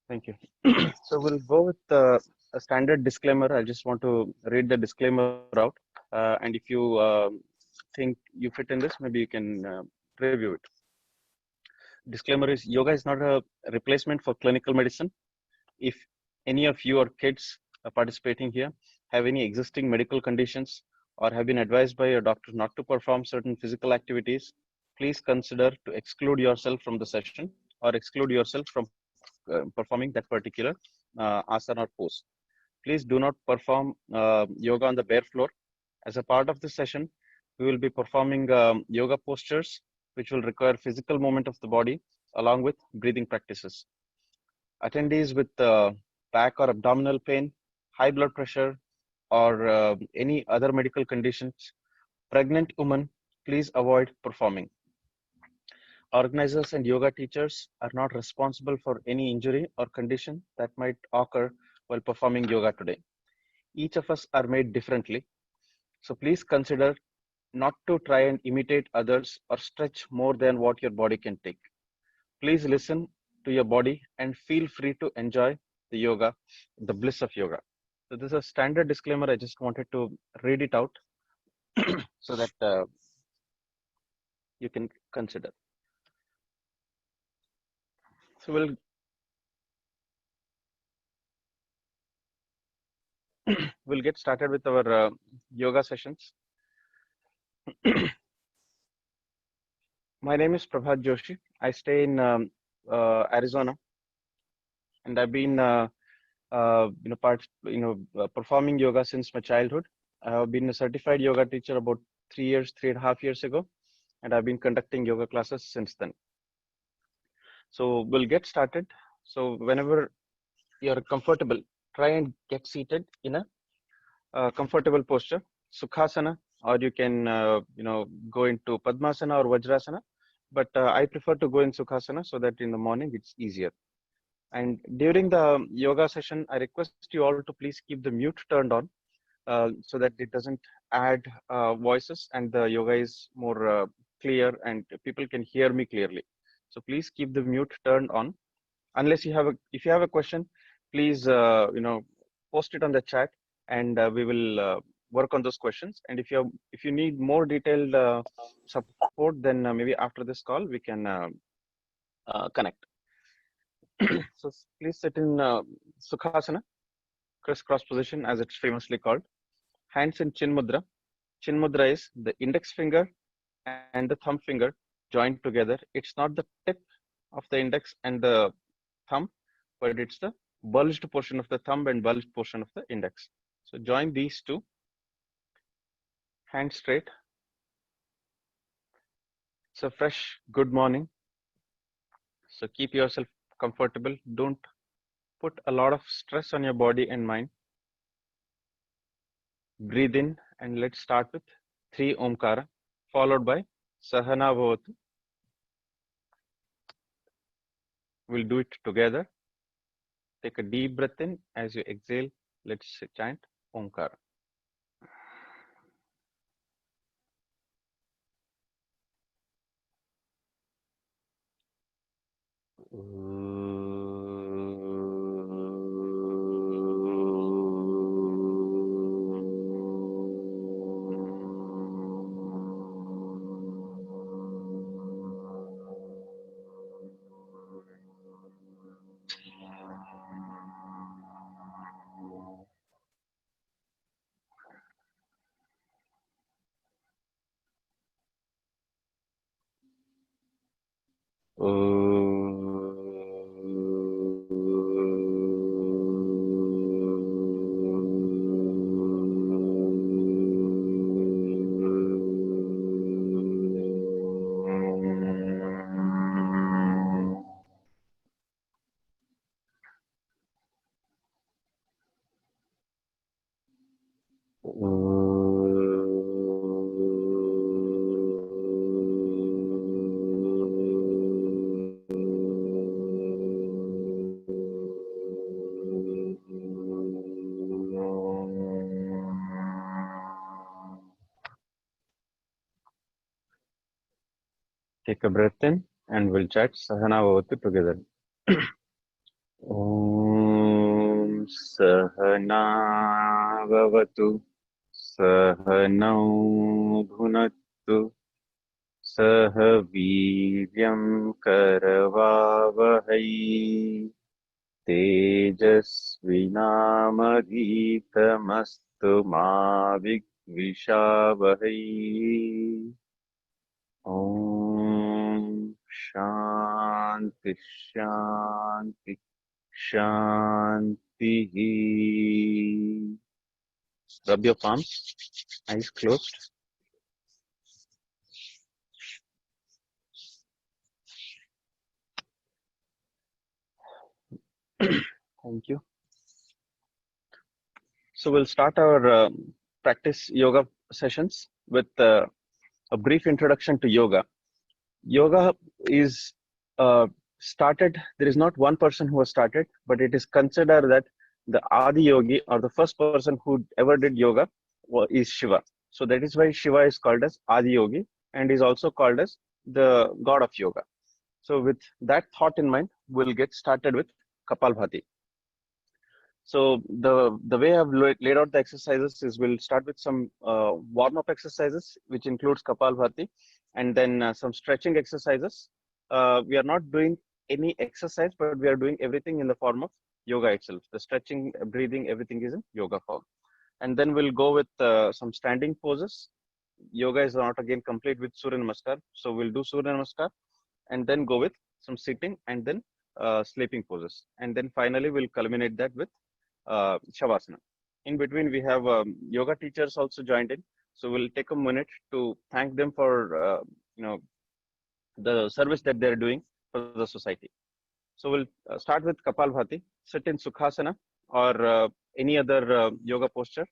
Thank you. So we'll go with a standard disclaimer. I just want to read the disclaimer out. And if you think you fit in this, maybe you can review it. Disclaimer is yoga is not a replacement for clinical medicine. If any of you or kids participating here have any existing medical conditions or have been advised by your doctor not to perform certain physical activities, please consider to exclude yourself from the session or exclude yourself from performing that particular asana or pose. Please do not perform yoga on the bare floor. As a part of this session, we will be performing yoga postures, which will require physical movement of the body along with breathing practices. Attendees with back or abdominal pain, high blood pressure, or any other medical conditions, pregnant women, please avoid performing. Organizers and yoga teachers are not responsible for any injury or condition that might occur while performing yoga today. Each of us are made differently, so please consider not to try and imitate others or stretch more than what your body can take. Please listen to your body and feel free to enjoy the yoga, the bliss of yoga. So this is a standard disclaimer. I just wanted to read it out so that you can consider. So we'll get started with our yoga sessions. My name is Prabhat Joshi. I stay in Arizona, and I've been performing yoga since my childhood. I have been a certified yoga teacher about 3.5 years ago, and I've been conducting yoga classes since then. So we'll get started. So whenever you're comfortable, try and get seated in a comfortable posture, Sukhasana, or you can go into Padmasana or Vajrasana. But I prefer to go in Sukhasana so that in the morning it's easier. And during the yoga session, I request you all to please keep the mute turned on so that it doesn't add voices and the yoga is more clear and people can hear me clearly. So please keep the mute turned on. Unless you have if you have a question, please post it on the chat and we will work on those questions. And if you need more detailed support, then maybe after this call we can connect. So please sit in Sukhasana, crisscross position as it's famously called. Hands in Chin Mudra. Chin Mudra is the index finger and the thumb finger joined together. It's not the tip of the index and the thumb, but it's the bulged portion of the thumb and bulged portion of the index. So join these two, hands straight. It's a fresh, good morning. So keep yourself comfortable. Don't put a lot of stress on your body and mind. Breathe in and let's start with 3 Omkara, followed by Sahana Bhavatu. We'll do it together. Take a deep breath in. As you exhale, let's chant Omkara. Take a breath in and we'll chant Sahana Bhavatu together. ॐ सहनाववतु सहनौ भुनक्तु सह वीर्यं करवावहै तेजस्विनामधीतमस्तु मा विद्विषावहै। ॐ शान्ति शान्ति शान्तिः। Rub your palms, eyes closed. Thank you. So we'll start our practice yoga sessions with a brief introduction to yoga. Yoga is started, there is not one person who has started, but it is considered that the Adi Yogi or the first person who ever did yoga is Shiva. So that is why Shiva is called as Adi Yogi and is also called as the god of yoga. So with that thought in mind, we'll get started with Kapalbhati. So the way I've laid out the exercises is we'll start with some warm-up exercises, which includes Kapalbhati, and then some stretching exercises. We are not doing any exercise, but we are doing everything in the form of yoga itself. The stretching, breathing, everything is in yoga form. And then we'll go with some standing poses. Yoga is not again complete with Surya Namaskar. So we'll do Surya Namaskar and then go with some sitting and then sleeping poses. And then finally, we'll culminate that with Shavasana. In between, we have yoga teachers also joined in. So we'll take a minute to thank them for the service that they're doing for the society. So we'll start with Kapalbhati. Sit in Sukhasana or any other yoga posture.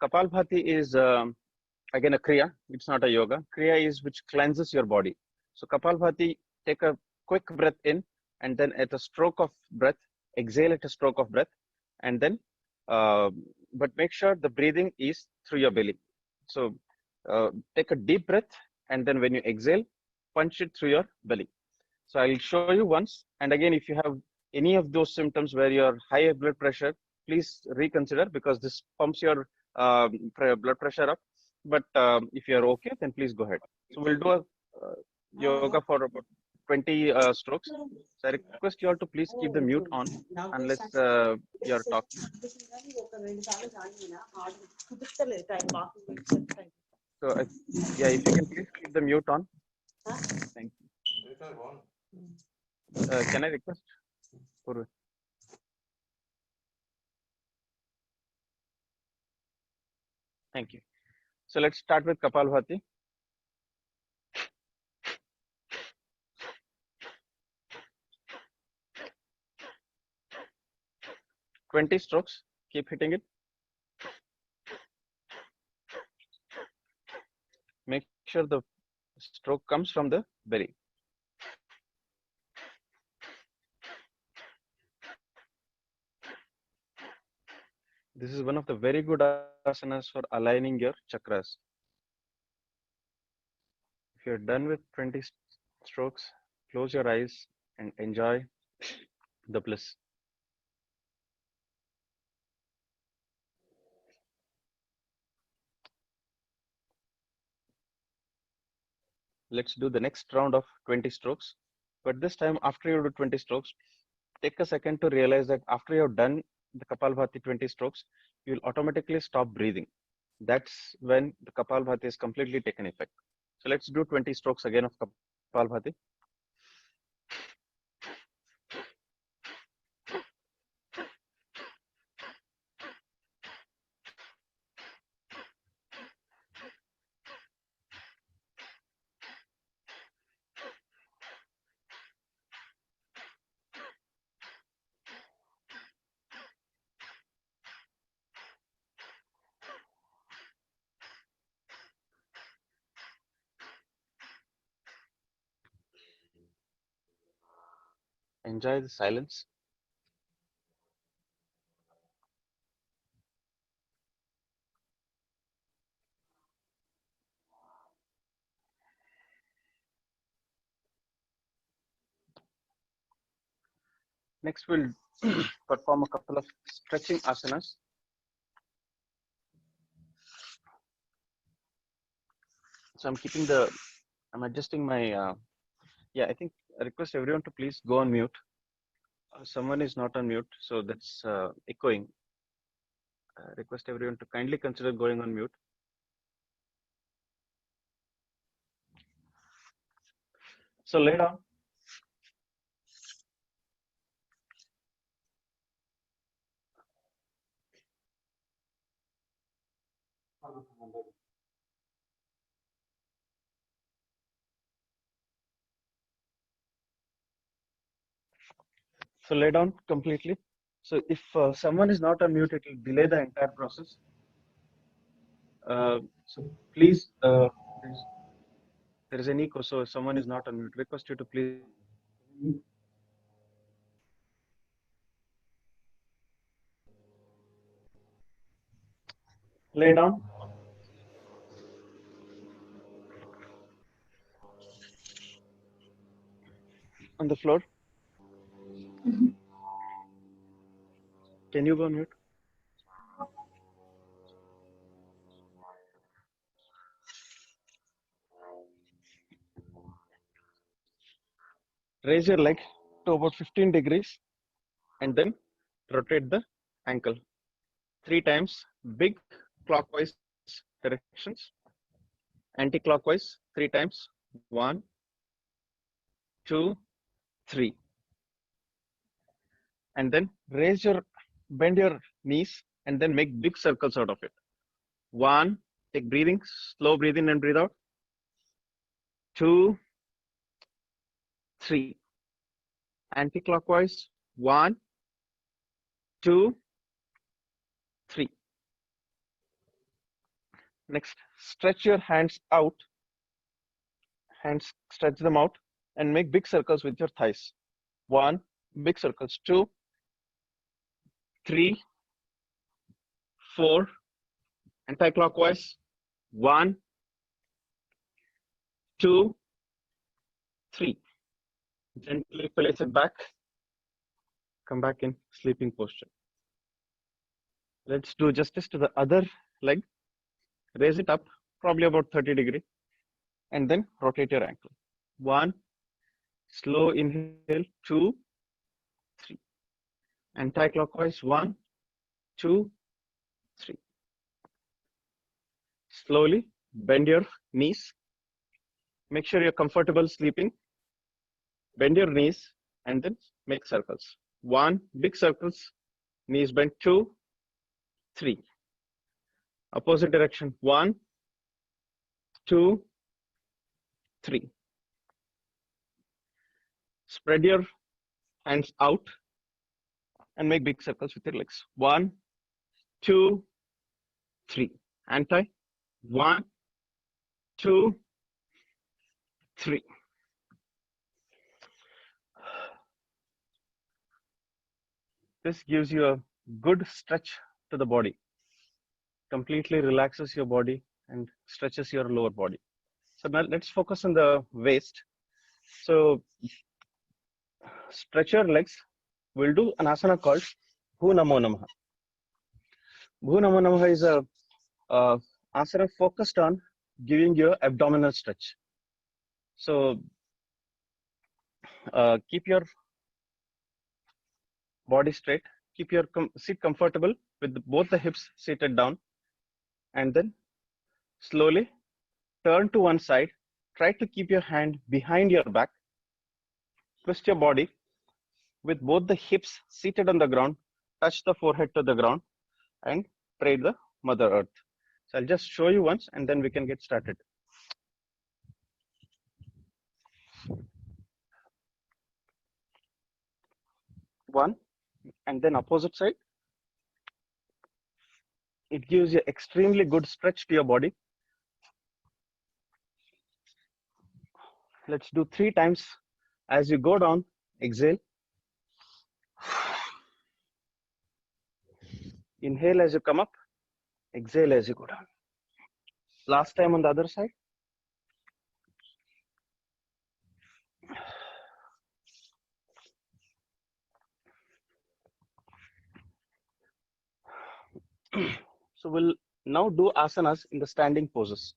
Kapalbhati is again a Kriya. It's not a yoga. Kriya is which cleanses your body. So Kapalbhati, take a quick breath in and then at a stroke of breath, exhale at a stroke of breath and then but make sure the breathing is through your belly. So take a deep breath and then when you exhale, punch it through your belly. So I'll show you once. And again, if you have any of those symptoms where you're high blood pressure, please reconsider because this pumps your blood pressure up. But if you're okay, then please go ahead. So we'll do a yoga for about 20 strokes. So I request you all to please keep the mute on unless you're talking. So yeah, if you can please keep the mute on. Thank you. Can I request? Purvi? Thank you. So let's start with Kapalbhati. 20 strokes. Keep hitting it. Make sure the stroke comes from the belly. This is one of the very good asanas for aligning your chakras. If you're done with 20 strokes, close your eyes and enjoy the bliss. Let's do the next round of 20 strokes. But this time, after you do 20 strokes, take a second to realize that after you've done the Kapalbhati 20 strokes, you'll automatically stop breathing. That's when the Kapalbhati is completely taken effect. So let's do 20 strokes again of Kapalbhati. Enjoy the silence. Next, we'll perform a couple of stretching asanas. So I'm adjusting my, yeah, I think I request everyone to please go on mute. Someone is not on mute, so that's echoing. Request everyone to kindly consider going on mute. So lay down. So lay down completely. So if someone is not on mute, it will delay the entire process. So please, there is an echo, so someone is not on mute. Request you to please. Lay down. On the floor. Can you go on mute? Raise your leg to about 15 degrees and then rotate the ankle 3 times, big clockwise directions, anti-clockwise 3 times. 1, 2, 3. And then bend your knees and then make big circles out of it. 1, take breathing, slow breathe in and breathe out. 2, 3. Anti-clockwise. 1, 2, 3. Next, stretch your hands out. Hands, stretch them out and make big circles with your thighs. 1, big circles. 2, 3, 4. Anti-clockwise. 1, 2, 3. Gently place it back. Come back in sleeping posture. Let's do justice to the other leg. Raise it up, probably about 30 degrees, and then rotate your ankle. 1, slow inhale. 2, 3. Anti-clockwise. 1, 2, 3. Slowly bend your knees. Make sure you're comfortable sleeping. Bend your knees and then make circles. 1, big circles, knees bent. 2, 3. Opposite direction. 1, 2, 3. Spread your hands out and make big circles with your legs. 1, 2, 3. Anti. 1, 2, 3. This gives you a good stretch to the body. Completely relaxes your body and stretches your lower body. So now let's focus on the waist. So stretch your legs. We'll do an asana called Bhu Namo Namaha. Bhu Namo Namaha is a asana focused on giving you abdominal stretch. So keep your body straight, keep your seat comfortable with both the hips seated down, and then slowly turn to one side. Try to keep your hand behind your back. Twist your body with both the hips seated on the ground. Touch the forehead to the ground and pray the Mother Earth. So I'll just show you once and then we can get started. One, and then opposite side. It gives you extremely good stretch to your body. Let's do 3 times. As you go down, exhale. Inhale as you come up, exhale as you go down. Last time on the other side. So we'll now do asanas in the standing poses.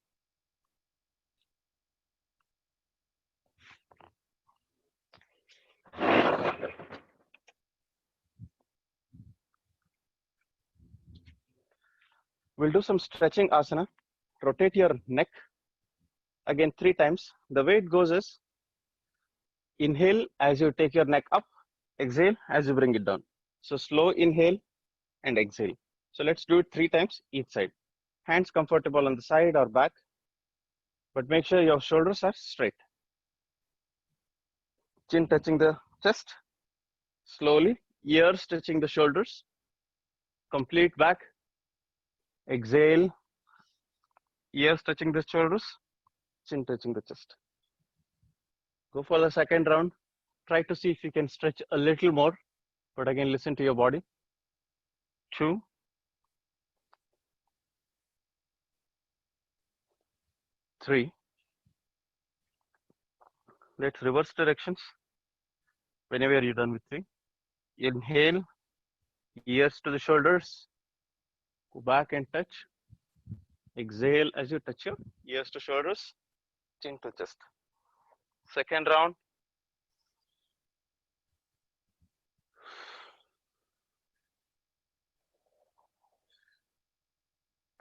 We'll do some stretching asana. Rotate your neck again 3 times. The way it goes is inhale as you take your neck up, exhale as you bring it down. So slow inhale and exhale. So let's do it 3 times each side. Hands comfortable on the side or back, but make sure your shoulders are straight. Chin touching the chest, slowly, ears touching the shoulders, complete back, exhale, ears touching the shoulders, chin touching the chest. Go for the second round. Try to see if you can stretch a little more, but again, listen to your body. 2, 3. Let's reverse directions. Whenever you're done with 3, inhale, ears to the shoulders, go back and touch. Exhale as you touch your ears to shoulders, chin to chest. Second round.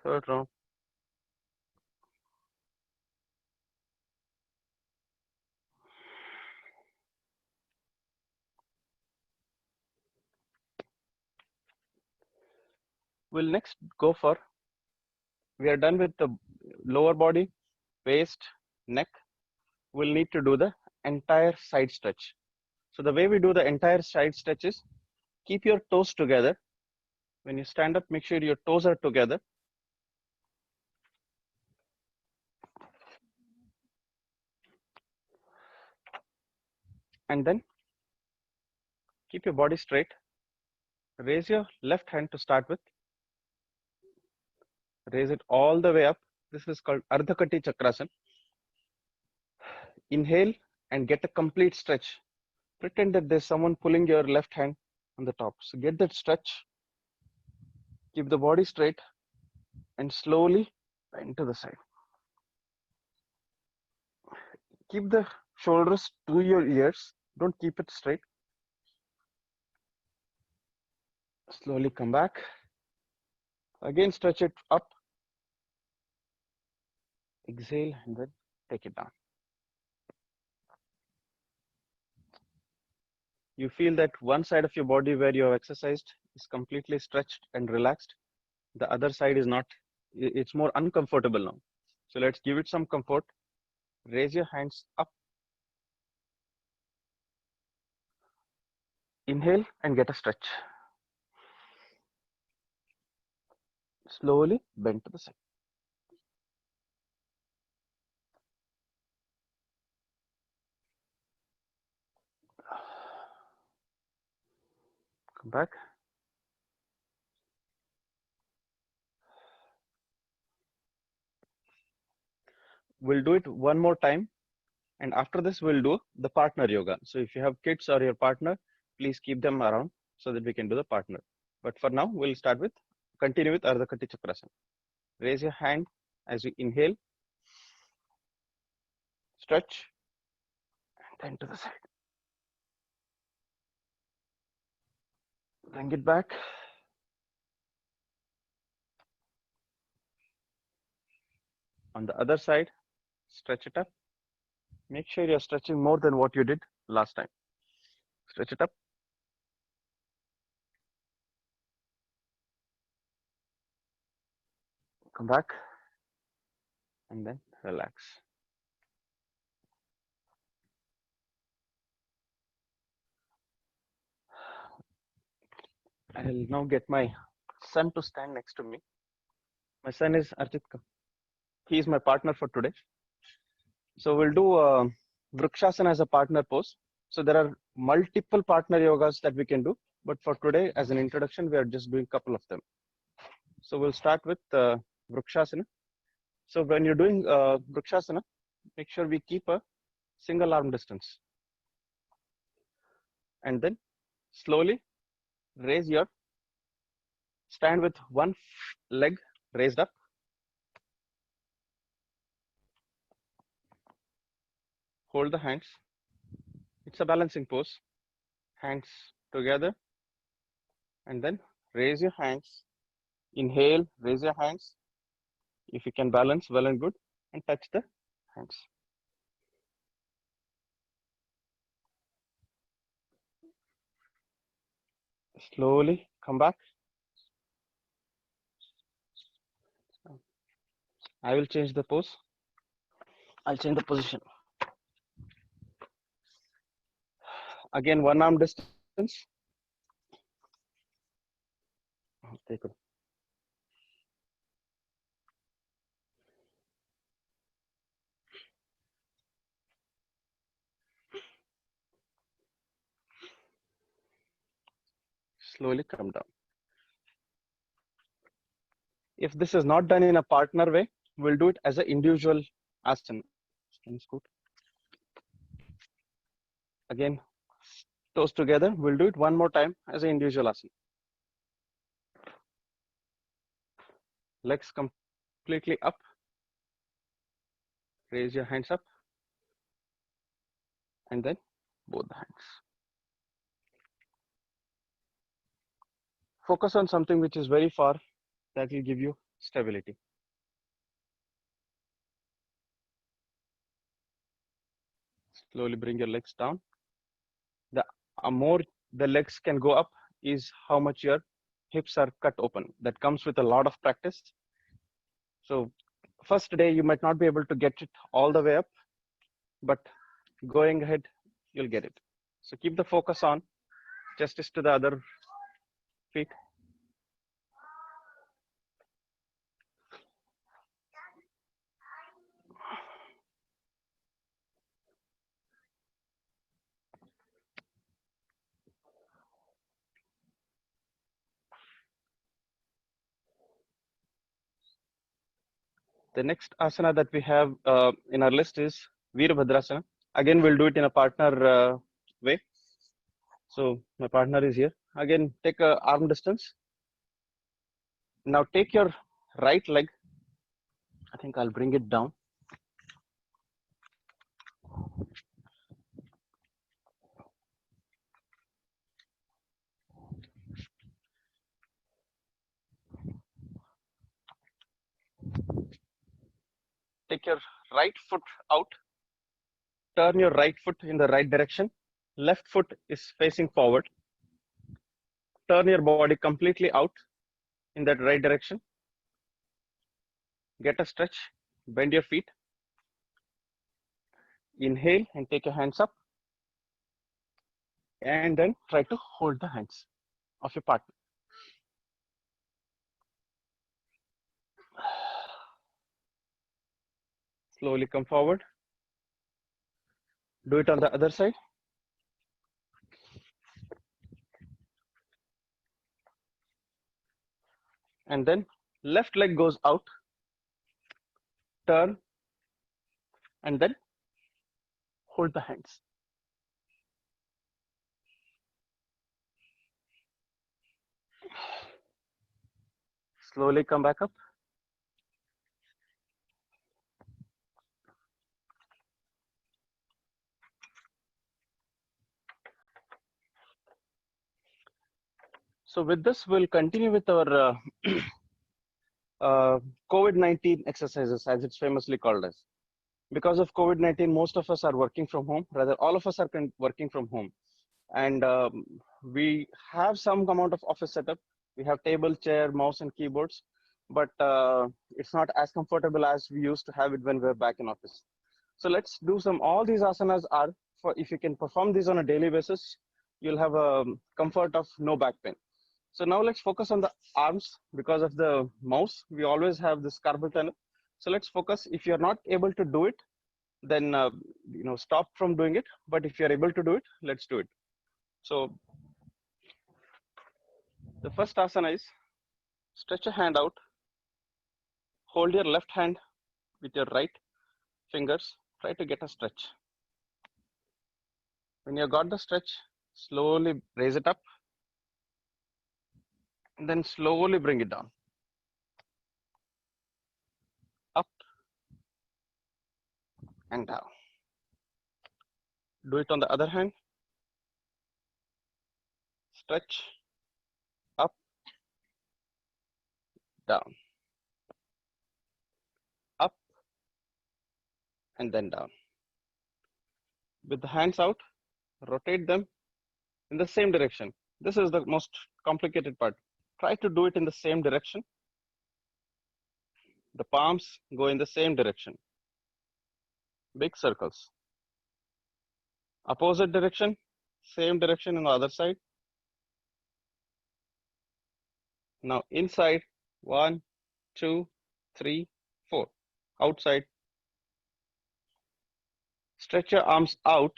Third round. We'll next go for, we are done with the lower body, waist, neck. We'll need to do the entire side stretch. So the way we do the entire side stretch is keep your toes together. When you stand up, make sure your toes are together. And then keep your body straight. Raise your left hand to start with. Raise it all the way up. This is called Ardha Kati Chakrasana. Inhale and get a complete stretch. Pretend that there's someone pulling your left hand on the top. So get that stretch. Keep the body straight and slowly bend to the side. Keep the shoulders to your ears. Don't keep it straight. Slowly come back. Again, stretch it up. Exhale and then take it down. You feel that one side of your body where you have exercised is completely stretched and relaxed. The other side is not, it's more uncomfortable now. So let's give it some comfort. Raise your hands up. Inhale and get a stretch. Slowly bend to the side. Come back. We'll do it one more time. And after this, we'll do the partner yoga. So if you have kids or your partner, please keep them around so that we can do the partner. But for now, we'll continue with Ardha Kati Chakrasana. Raise your hand as you inhale, stretch, and then to the side. Bring it back. On the other side, stretch it up. Make sure you're stretching more than what you did last time. Stretch it up. Come back. And then relax. I'll now get my son to stand next to me. My son is Architka. He is my partner for today. So we'll do Vrikshasana as a partner pose. So there are multiple partner yogas that we can do. But for today, as an introduction, we are just doing a couple of them. So we'll start with Vrikshasana. So when you're doing Vrikshasana, make sure we keep a single arm distance. And then slowly raise your, stand with one leg raised up. Hold the hands. It's a balancing pose. Hands together and then raise your hands. Inhale, raise your hands. If you can balance, well and good, and touch the hands. Slowly come back. I will change the pose. I'll change the position. Again, one arm distance. Take it. Slowly come down. If this is not done in a partner way, we'll do it as an individual asana. Can you scoot? Again, toes together. We'll do it one more time as an individual asana. Legs completely up. Raise your hands up. And then both the hands. Focus on something which is very far, that will give you stability. Slowly bring your legs down. The more the legs can go up is how much your hips are cut open. That comes with a lot of practice. So first day you might not be able to get it all the way up, but going ahead, you'll get it. So keep the focus on justice to the other feet. The next asana that we have in our list is Virabhadrasana. Again, we'll do it in a partner way. So my partner is here. Again, take a arm distance. Now take your right leg. I think I'll bring it down. Take your right foot out. Turn your right foot in the right direction. Left foot is facing forward. Turn your body completely out in that right direction. Get a stretch. Bend your feet. Inhale and take your hands up. And then try to hold the hands of your partner. Slowly come forward. Do it on the other side. And then left leg goes out. Turn. And then hold the hands. Slowly come back up. So with this, we'll continue with our COVID-19 exercises, as it's famously called as. Because of COVID-19, most of us are working from home. Rather, all of us are working from home. And we have some amount of office setup. We have table, chair, mouse, and keyboards. But it's not as comfortable as we used to have it when we were back in office. So let's do all these asanas are for, if you can perform these on a daily basis, you'll have a comfort of no back pain. So now let's focus on the arms. Because of the mouse, we always have this carpal tunnel. So let's focus. If you're not able to do it, then stop from doing it. But if you're able to do it, let's do it. So the first asana is stretch a hand out. Hold your left hand with your right fingers. Try to get a stretch. When you got the stretch, slowly raise it up. And then slowly bring it down. and down. Do it on the other hand. Stretch, up, down, up, and then down. With the hands out, rotate them in the same direction. This is the most complicated part. Try to do it in the same direction. The palms go in the same direction. Big circles. Opposite direction, same direction on the other side. Now inside, 1, 2, 3, 4. Outside. Stretch your arms out.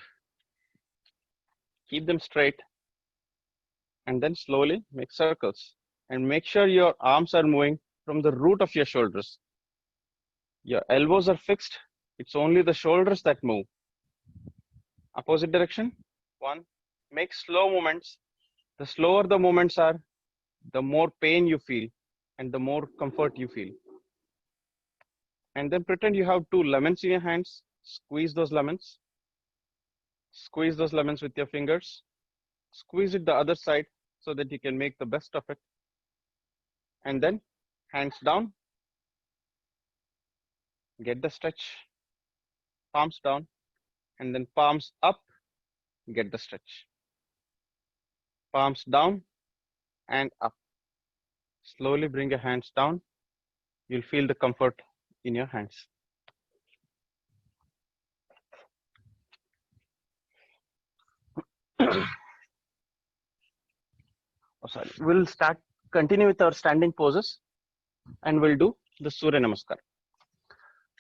Keep them straight. And then slowly make circles. And make sure your arms are moving from the root of your shoulders. Your elbows are fixed. It's only the shoulders that move. Opposite direction. 1. Make slow movements. The slower the movements are, the more pain you feel and the more comfort you feel. And then pretend you have 2 lemons in your hands. Squeeze those lemons. Squeeze those lemons with your fingers. Squeeze it the other side so that you can make the best of it. And then hands down. Get the stretch. Palms down. And then palms up. Get the stretch. Palms down and up. Slowly bring your hands down. You'll feel the comfort in your hands. Sorry. We'll continue with our standing poses and we'll do the Surya Namaskar.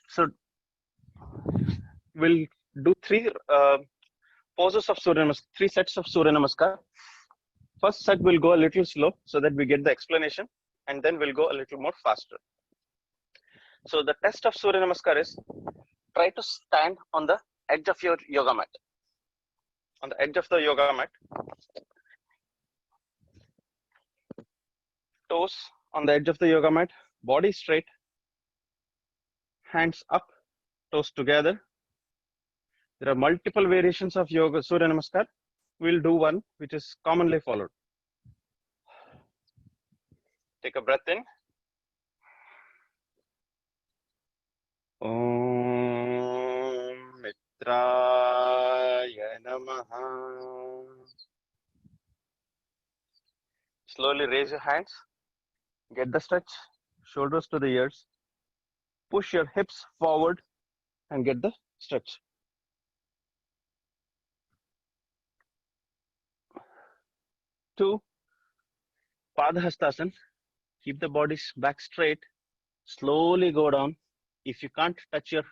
So we'll do 3 poses of Surya Namaskar, 3 sets of Surya Namaskar. First set will go a little slow so that we get the explanation, and then we'll go a little more faster. So the test of Surya Namaskar is try to stand on the edge of your yoga mat. On the edge of the yoga mat. Toes on the edge of the yoga mat, body straight, hands up, toes together. There are multiple variations of yoga Surya Namaskar. We'll do one which is commonly followed. Take a breath in. Om Mitraya Namaha. Slowly raise your hands. Get the stretch. Shoulders to the ears. Push your hips forward and get the stretch. Two, Padahastasana. Keep the bodies back straight. Slowly go down. If you can't touch your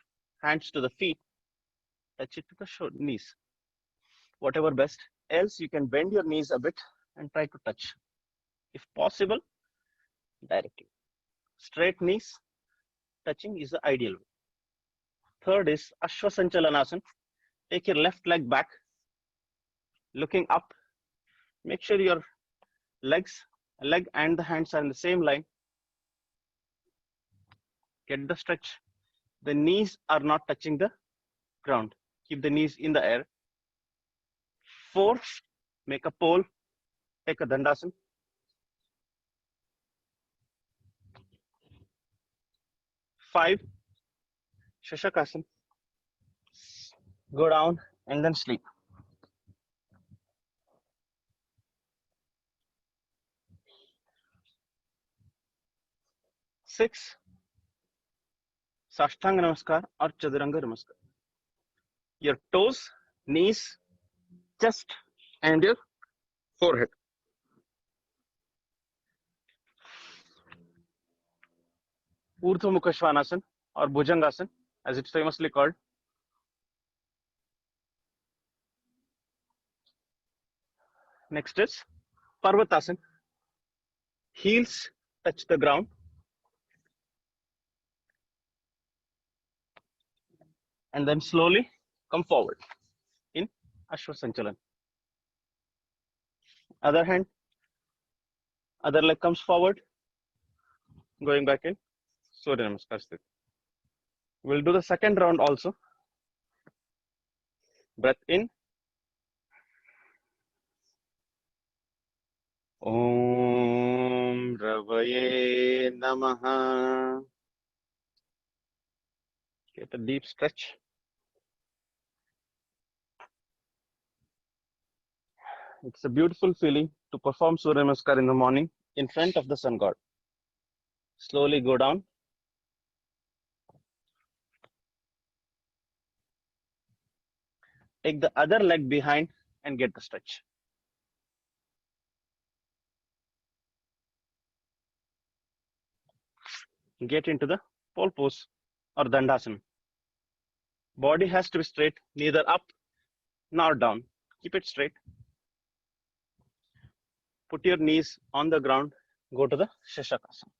hands to the feet, touch it to the knees. Whatever best. Else, you can bend your knees a bit and try to touch. If possible, directly. Straight knees, touching is the ideal way. Third is Ashwasanchalanasana. Take your left leg back, looking up. Make sure your leg and the hands are in the same line. Get the stretch. The knees are not touching the ground. Keep the knees in the air. 4, make a pole. Take a Dandasana. 5, Shashakasana. Go down and then sleep. 6, Sashtanga Namaskar or Chaturanga Namaskar. Your toes, knees, chest, and your forehead. Urdhva Mukha Svanasana or Bhujangasana, as it's famously called. Next is Parvatasana. Heels touch the ground. And then slowly come forward in Ashwasanchalan. Other hand, other leg comes forward, going back in Surya Namaskar Sthiti. We'll do the second round also. Breath in. Om Ravaye Namaha. Get a deep stretch. It's a beautiful feeling to perform Surya Namaskar in the morning in front of the sun god. Slowly go down. Take the other leg behind and get the stretch. Get into the pole pose or Dandasana. Body has to be straight, neither up nor down. Keep it straight. Put your knees on the ground. Go to the Shashakasana.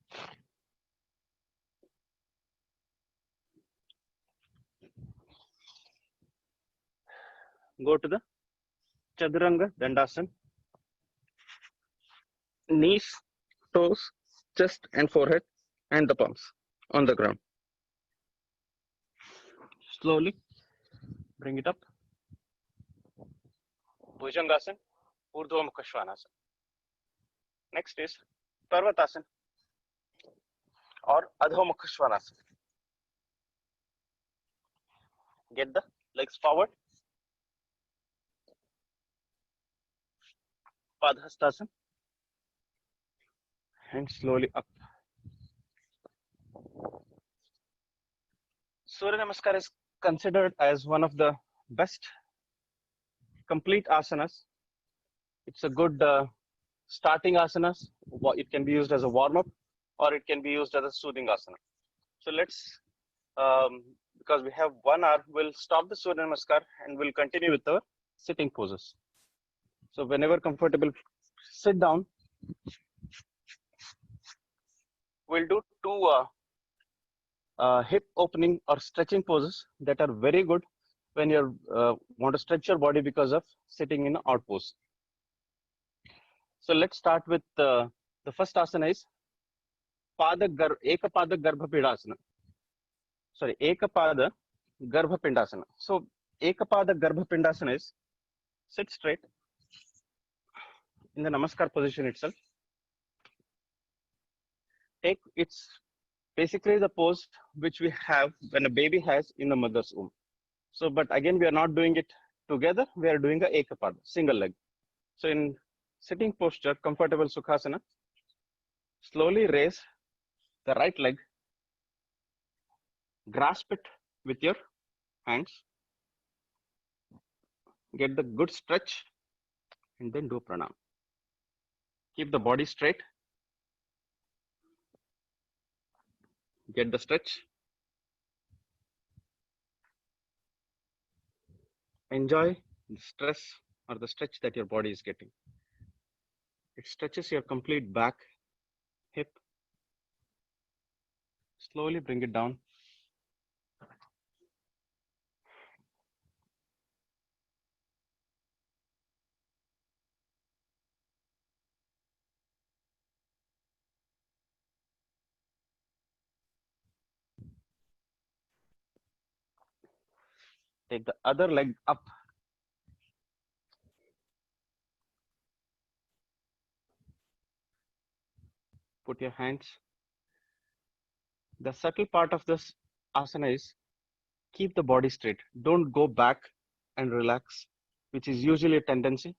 Go to the Chaturanga Dandasana. Knees, toes, chest and forehead and the palms on the ground. Slowly bring it up. Bhujangasana, Urdhva Mukha Svanasana. Next is Parvatasana or Adho Mukha Svanasana. Get the legs forward. Padhastasana. And slowly up. Surya Namaskar is considered as one of the best complete asanas. It's a good starting asanas. It can be used as a warm-up or it can be used as a soothing asana. So let's, because we have 1 hour, we'll stop the Surya Namaskar and we'll continue with the sitting poses. So whenever comfortable, sit down. We'll do 2 hip opening or stretching poses that are very good when you want to stretch your body because of sitting in an out pose. So let's start with the first asana is Ekapada Garbhapindasana. Sorry, Ekapada Garbhapindasana. So Ekapada Garbhapindasana is sit straight in the Namaskar position itself. It's basically the pose which we have when a baby has in the mother's womb. So, but again, we are not doing it together. We are doing a Ekapada, single leg. So in sitting posture, comfortable Sukhasana, slowly raise the right leg, grasp it with your hands, get the good stretch, and then do pranam. Keep the body straight. Get the stretch. Enjoy the stress or the stretch that your body is getting. It stretches your complete back, hip. Slowly bring it down. Take the other leg up. Put your hands. The subtle part of this asana is keep the body straight. Don't go back and relax, which is usually a tendency,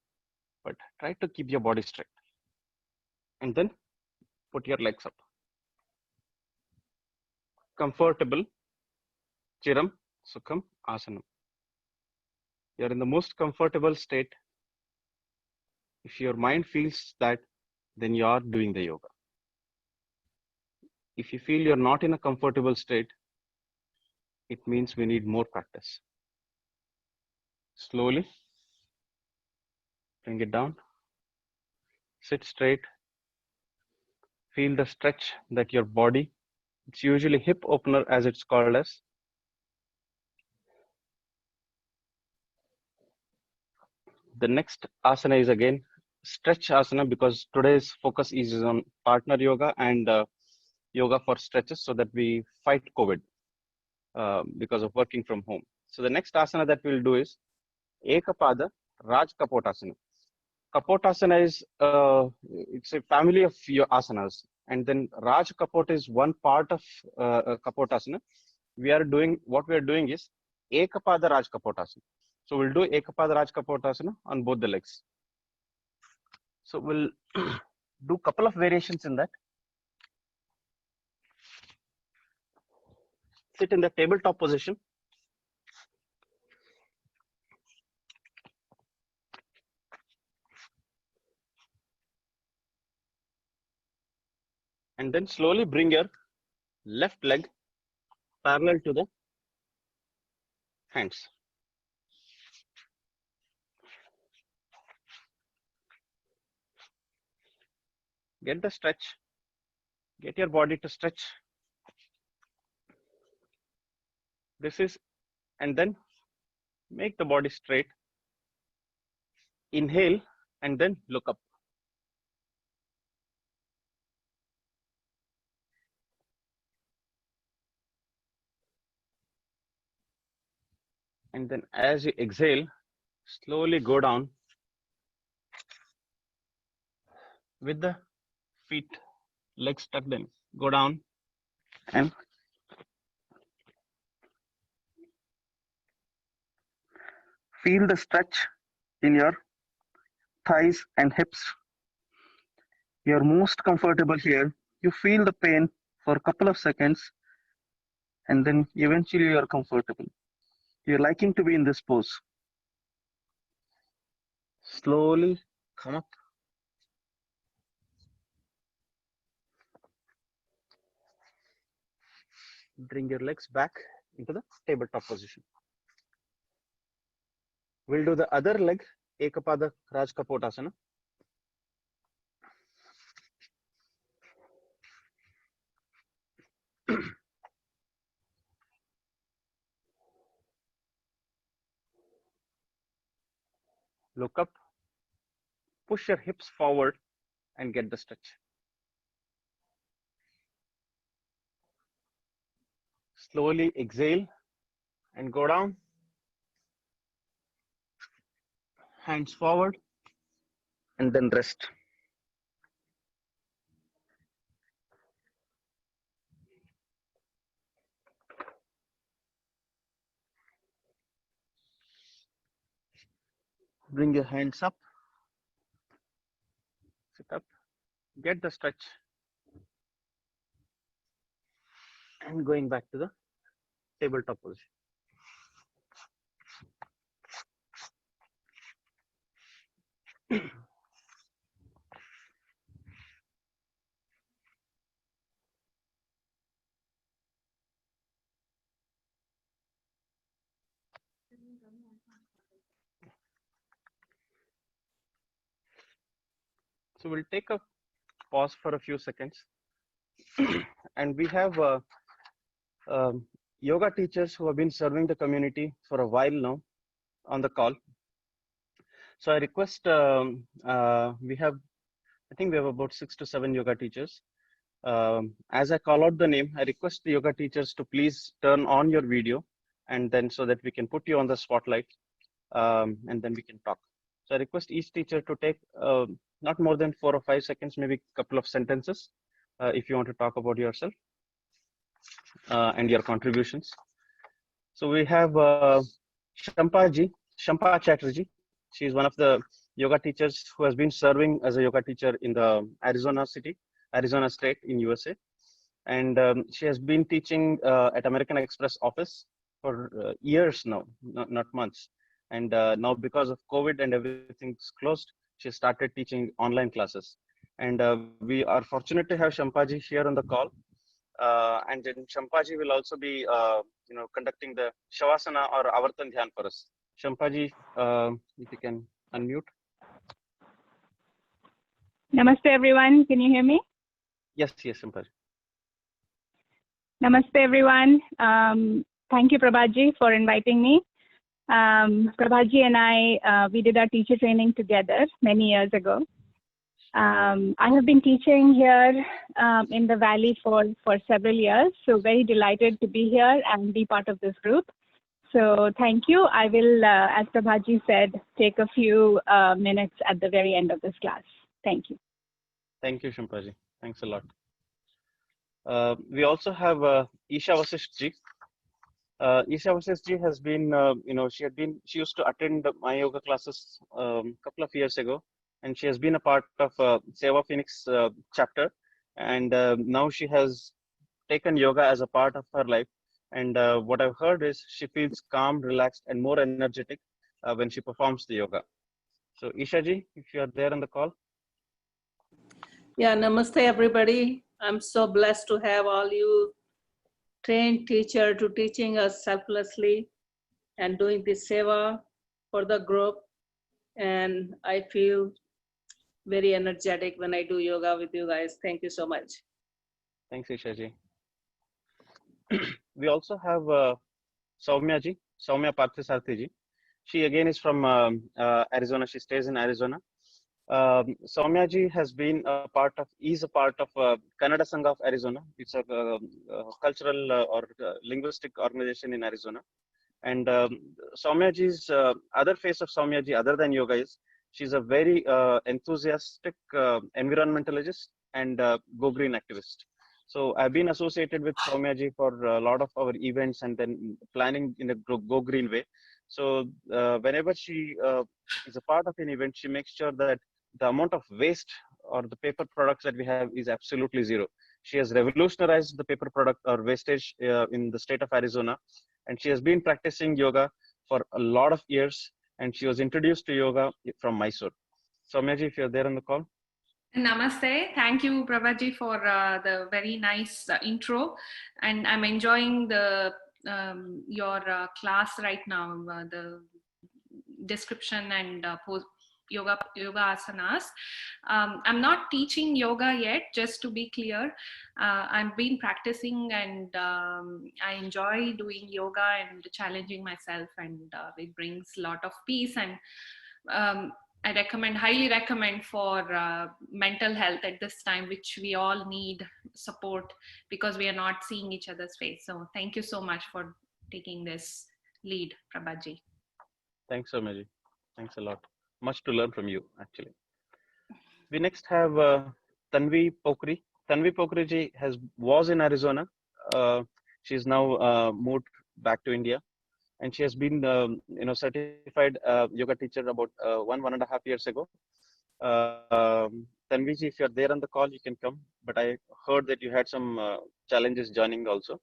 but try to keep your body straight. And then put your legs up. Comfortable Chiram Sukham Asanam. You're in the most comfortable state. If your mind feels that, then you are doing the yoga. If you feel you're not in a comfortable state, it means we need more practice. Slowly bring it down. Sit straight. Feel the stretch that your body, it's usually hip opener as it's called as. The next asana is again stretch asana because today's focus is on partner yoga and yoga for stretches so that we fight COVID because of working from home. So the next asana that we'll do is Ekapada Raj Kapotasana. Kapotasana is it's a family of your asanas, and then Raj Kapot is one part of Kapotasana. What we are doing is Ekapada Raj Kapotasana. So we'll do Ekapada Raj Kapotasana on both the legs. So we'll do a couple of variations in that. Sit in the tabletop position. And then slowly bring your left leg parallel to the hands. Get the stretch. Get your body to stretch. This is, and then make the body straight. Inhale and then look up. And then as you exhale, slowly go down with the feet, legs tucked in. Go down and feel the stretch in your thighs and hips. You're most comfortable here. You feel the pain for a couple of seconds, and then eventually you're comfortable. You're liking to be in this pose. Slowly come up. Bring your legs back into the tabletop position. We'll do the other leg, Ekapada Raj Kapotasana. Look up, push your hips forward and get the stretch. Slowly exhale and go down. Hands forward and then rest. Bring your hands up. Sit up. Get the stretch. And going back to the tabletop position. So we'll take a pause for a few seconds. And we have yoga teachers who have been serving the community for a while now on the call. So I request, I think we have about 6 to 7 yoga teachers. As I call out the name, I request the yoga teachers to please turn on your video, and then so that we can put you on the spotlight, and then we can talk. So I request each teacher to take not more than 4 or 5 seconds, maybe a couple of sentences, if you want to talk about yourself and your contributions. So we have Shampa Chatterjee. She is one of the yoga teachers who has been serving as a yoga teacher in the Arizona State in USA. And she has been teaching at American Express office for years now, not months. And now because of COVID and everything's closed, she started teaching online classes. And we are fortunate to have Shampaji here on the call. And then Shampaji will also be, conducting the Shavasana or Avartan Dhyan for us. Shampaji, if you can unmute. Namaste, everyone. Can you hear me? Yes, Shampaji. Namaste, everyone. Thank you, Prabhaji, for inviting me. Prabhaji and I, we did our teacher training together many years ago. I have been teaching here in the Valley for several years, so very delighted to be here and be part of this group. So thank you. I will, as Prabhaji said, take a few minutes at the very end of this class. Thank you. Thank you, Shimpaji. Thanks a lot. We also have Isha Vasisht ji. Isha Vasisht ji has been, she used to attend my yoga classes a couple of years ago, and she has been a part of Seva Phoenix chapter, and now she has taken yoga as a part of her life. And what I've heard is she feels calm, relaxed, and more energetic when she performs the yoga. So Isha ji, if you are there on the call. Yeah, namaste everybody. I'm so blessed to have all you trained teacher to teaching us selflessly and doing this seva for the group. And I feel very energetic when I do yoga with you guys. Thank you so much. Thanks, Isha ji. We also have Soumya ji, Soumya Parthisarthi ji. She again is from Arizona. She stays in Arizona. Soumya ji has been is a part of Kannada Sangha of Arizona. It's a cultural or linguistic organization in Arizona. And Soumya ji's other face of Soumya ji, other than yoga, is she's a very enthusiastic environmentalist and Go Green activist. So I've been associated with Soumya ji for a lot of our events and then planning in a Go Green way. So whenever she is a part of an event, she makes sure that the amount of waste or the paper products that we have is absolutely zero. She has revolutionized the paper product or wastage in the state of Arizona, and she has been practicing yoga for a lot of years, and she was introduced to yoga from Mysore. Soumya ji, if you're there on the call. Namaste. Thank you, Prabhaji, for the very nice intro. And I'm enjoying your class right now, the description and yoga asanas. I'm not teaching yoga yet, just to be clear. I've been practicing and I enjoy doing yoga and challenging myself, and it brings a lot of peace. And I highly recommend for mental health at this time, which we all need support because we are not seeing each other's face. So thank you so much for taking this lead, Prabhaji. Thanks, Soumya. Thanks a lot. Much to learn from you, actually. We next have Tanvi Pokri. Tanvi Pokri ji was in Arizona. She's now moved back to India, and she has been certified yoga teacher about 1.5 years ago. Tanvi ji, if you're there on the call, you can come. But I heard that you had some challenges joining also.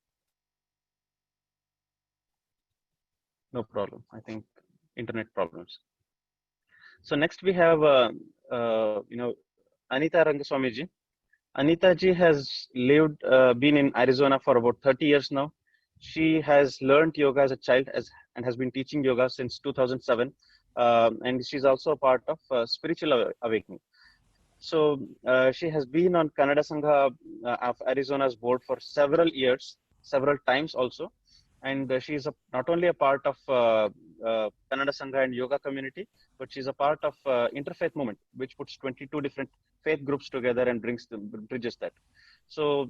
No problem. I think internet problems. So next we have Anita Rangaswamy ji. Anita ji has been in Arizona for about 30 years now. She has learned yoga as a child and has been teaching yoga since 2007. And she's also a part of Spiritual Awakening. So she has been on Kannada Sangha of Arizona's board for several years, several times also. And she's not only a part of Kannada Sangha and yoga community, but she's a part of Interfaith Movement, which puts 22 different faith groups together and bridges that. So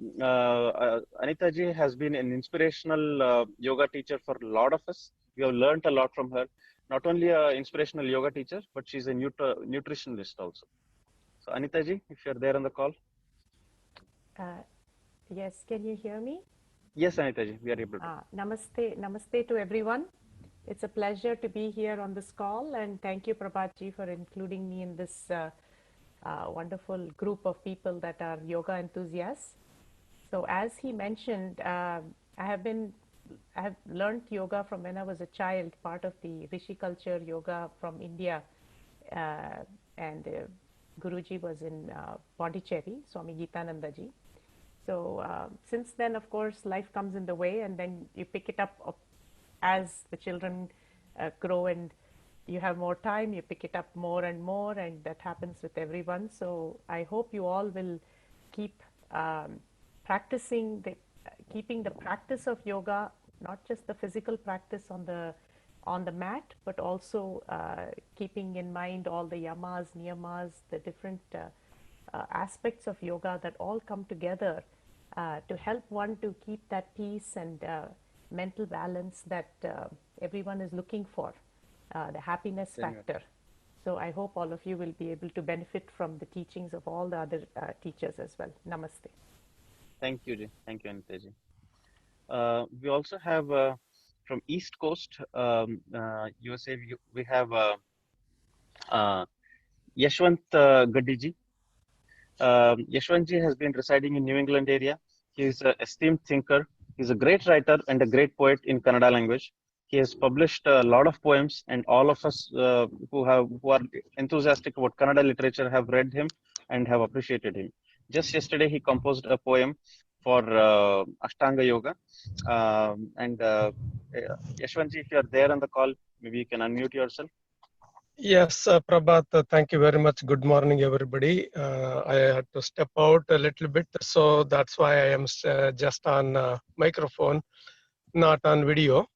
Anita ji has been an inspirational yoga teacher for a lot of us. We have learned a lot from her. Not only an inspirational yoga teacher, but she's a nutritionist also. So Anita ji, if you're there on the call. Yes, can you hear me? Yes, Anita ji, we are able to. Namaste to everyone. It's a pleasure to be here on this call, and thank you, Prabhaji, for including me in this wonderful group of people that are yoga enthusiasts. So as he mentioned, I have learned yoga from when I was a child, part of the Rishi culture yoga from India, and Guruji was in Pondicherry, Swami Geetananda ji. So since then, of course, life comes in the way, and then you pick it up as the children grow and you have more time, you pick it up more, and that happens with everyone. So I hope you all will keep keeping the practice of yoga, not just the physical practice on the mat, but also keeping in mind all the yamas, niyamas, the different aspects of yoga that all come together to help one to keep that peace and mental balance that everyone is looking for, the happiness Same here. factor. So I hope all of you will be able to benefit from the teachings of all the other teachers as well. Namaste. Thank you, Ji. Thank you, Anita Ji. We also have from East Coast, USA, we have Yashwant Gaddi Ji. Yashwant Ji has been residing in New England area. He is an esteemed thinker. He's a great writer and a great poet in Kannada language. He has published a lot of poems, and all of us who are enthusiastic about Kannada literature have read him and have appreciated him. Just yesterday, he composed a poem for Ashtanga Yoga. Yashwant Ji, if you are there on the call, maybe you can unmute yourself. Yes, Prabhat, thank you very much. Good morning, everybody. I had to step out a little bit, so that's why I am just on microphone, not on video.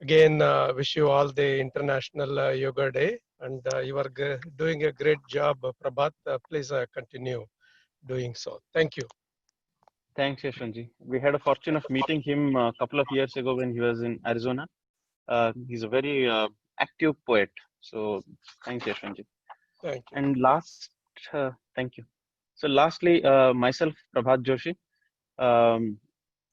Again, wish you all the International Yoga Day, and you are doing a great job, Prabhat. Please continue doing so. Thank you. Thanks, Yashwant-ji. We had a fortune of meeting him a couple of years ago when he was in Arizona. He's a very active poet. So thanks, Yashwant-ji. Thank you. And thank you. So lastly, myself, Prabhat Joshi.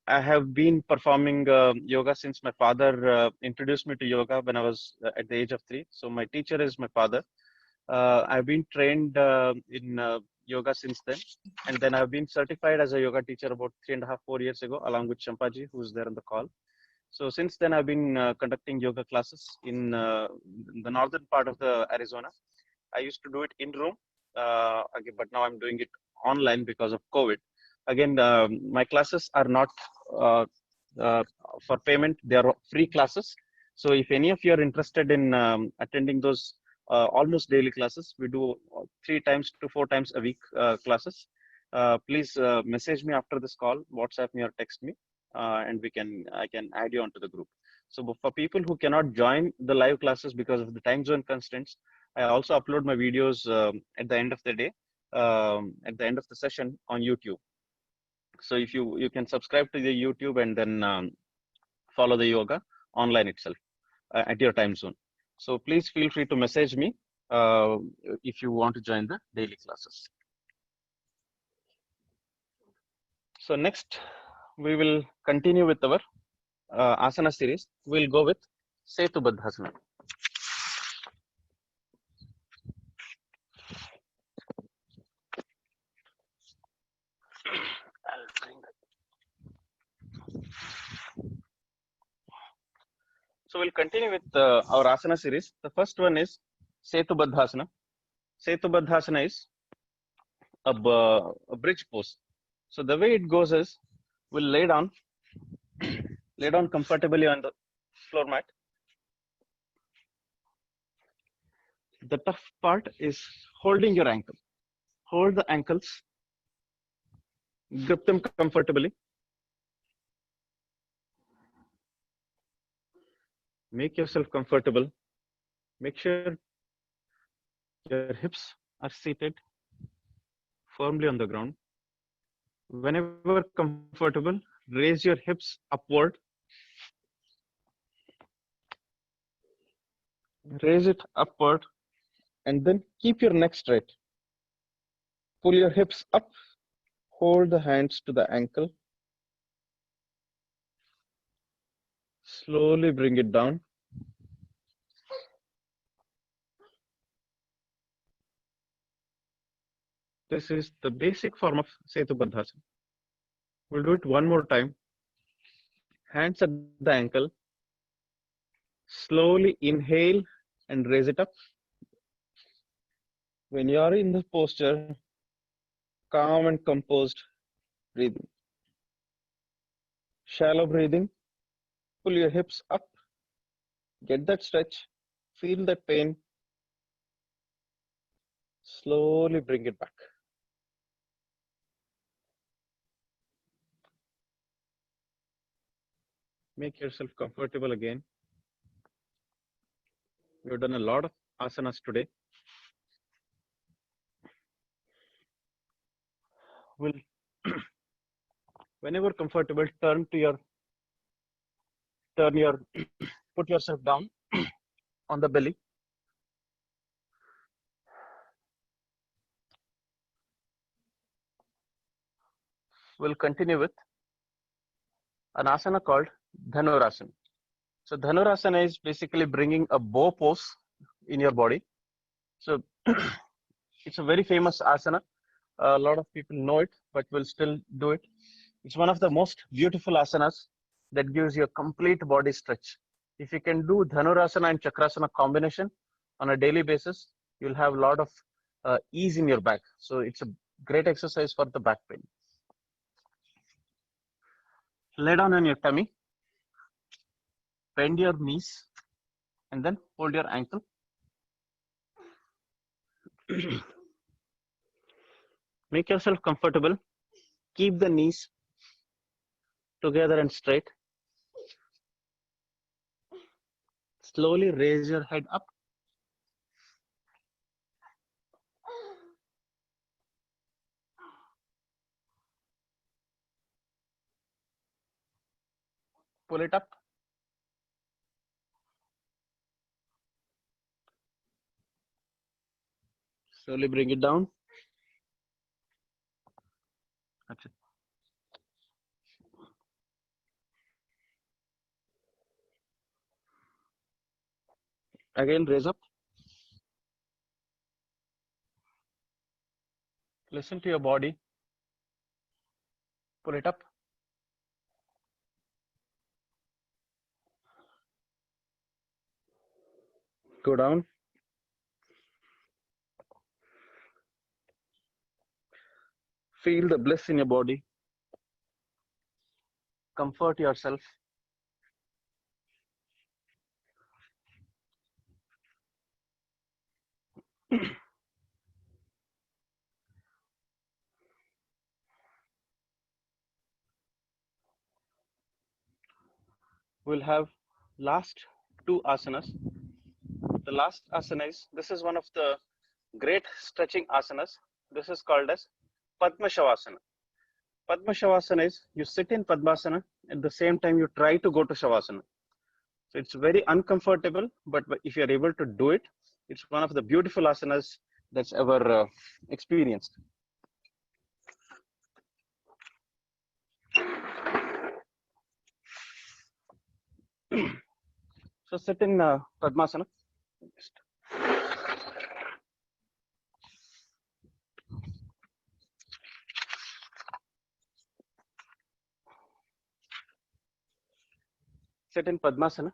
I have been performing yoga since my father introduced me to yoga when I was at the age of 3. So my teacher is my father. I've been trained in yoga since then. And then I've been certified as a yoga teacher about 3.5, 4 years ago, along with Champaji, who's there on the call. So since then, I've been conducting yoga classes in the northern part of the Arizona. I used to do it in room, but now I'm doing it online because of COVID. Again, my classes are not for payment. They are free classes. So if any of you are interested in attending those almost daily classes, we do 3 times to 4 times a week classes. Please message me after this call, WhatsApp me or text me, and I can add you onto the group. So for people who cannot join the live classes because of the time zone constraints, I also upload my videos at the end of the day, at the end of the session on YouTube. So if you can subscribe to the YouTube and then follow the yoga online itself at your time zone. So please feel free to message me if you want to join the daily classes. So next, we will continue with our asana series. We'll go with Setu Baddhasana. So we'll continue with our asana series. The first one is Setu Baddhasana. Setu Baddhasana is a bridge pose. So the way it goes is, we'll lay down comfortably on the floor mat. The tough part is holding your ankle. Hold the ankles, grip them comfortably. Make yourself comfortable. Make sure your hips are seated firmly on the ground. Whenever comfortable, raise your hips upward. Raise it upward and then keep your neck straight. Pull your hips up. Hold the hands to the ankle. Slowly bring it down. This is the basic form of Setu Baddhasana. We'll do it one more time. Hands at the ankle. Slowly inhale and raise it up. When you are in the posture, calm and composed breathing. Shallow breathing. Pull your hips up. Get that stretch. Feel that pain. Slowly bring it back. Make yourself comfortable again. We've done a lot of asanas today. We'll, whenever comfortable, turn your put yourself down on the belly. We'll continue with an asana called Dhanurasana. So Dhanurasana is basically bringing a bow pose in your body. So it's a very famous asana. A lot of people know it, but will still do it. It's one of the most beautiful asanas that gives you a complete body stretch. If you can do Dhanurasana and Chakrasana combination on a daily basis, you'll have a lot of ease in your back. So it's a great exercise for the back pain. Lay down on your tummy, bend your knees, and then hold your ankle. Make yourself comfortable. Keep the knees together and straight. Slowly raise your head up. Pull it up. Slowly bring it down. That's it. Again, raise up. Listen to your body. Pull it up. Go down. Feel the bliss in your body. Comfort yourself. We'll have last two asanas. The last asana is, this is one of the great stretching asanas. This is called as Padma Shavasana. Padma Shavasana is, you sit in Padmasana, at the same time you try to go to Shavasana. So it's very uncomfortable, but if you're able to do it, it's one of the beautiful asanas that's ever experienced. So sit in Padmasana. Sit in Padmasana.